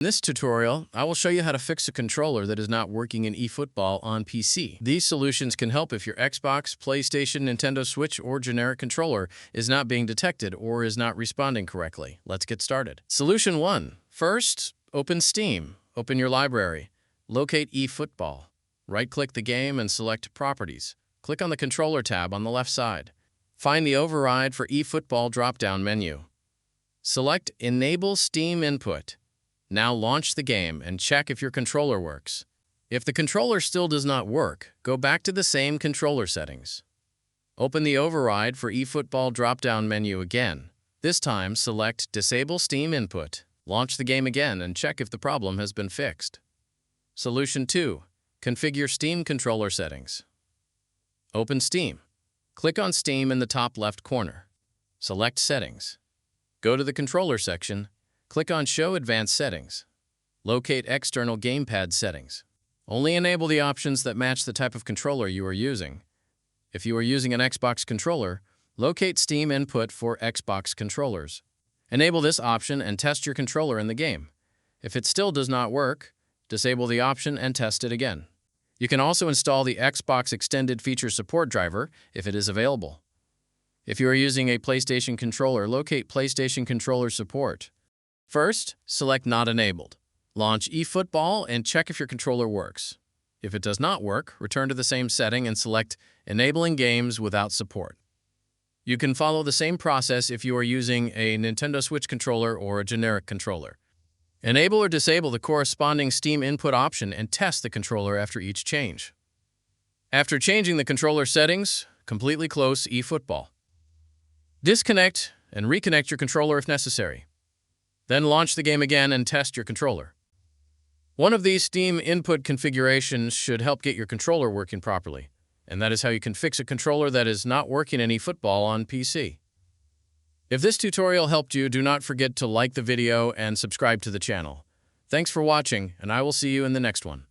In this tutorial, I will show you how to fix a controller that is not working in eFootball on PC. These solutions can help if your Xbox, PlayStation, Nintendo Switch, or generic controller is not being detected or is not responding correctly. Let's get started. Solution 1. First, open Steam. Open your library. Locate eFootball. Right-click the game and select Properties. Click on the Controller tab on the left side. Find the Override for eFootball drop-down menu. Select Enable Steam Input. Now launch the game and check if your controller works. If the controller still does not work, go back to the same controller settings. Open the Override for eFootball drop-down menu again. This time, select Disable Steam Input. Launch the game again and check if the problem has been fixed. Solution 2. Configure Steam controller settings. Open Steam. Click on Steam in the top left corner. Select Settings. Go to the Controller section. Click on Show Advanced Settings. Locate External Gamepad Settings. Only enable the options that match the type of controller you are using. If you are using an Xbox controller, locate Steam Input for Xbox controllers. Enable this option and test your controller in the game. If it still does not work, disable the option and test it again. You can also install the Xbox Extended Feature Support driver if it is available. If you are using a PlayStation controller, locate PlayStation Controller Support. First, select Not Enabled. Launch eFootball and check if your controller works. If it does not work, return to the same setting and select Enabling Games Without Support. You can follow the same process if you are using a Nintendo Switch controller or a generic controller. Enable or disable the corresponding Steam input option and test the controller after each change. After changing the controller settings, completely close eFootball. Disconnect and reconnect your controller if necessary. Then launch the game again and test your controller. One of these Steam input configurations should help get your controller working properly, and that is how you can fix a controller that is not working in eFootball on PC. If this tutorial helped you, do not forget to like the video and subscribe to the channel. Thanks for watching, and I will see you in the next one.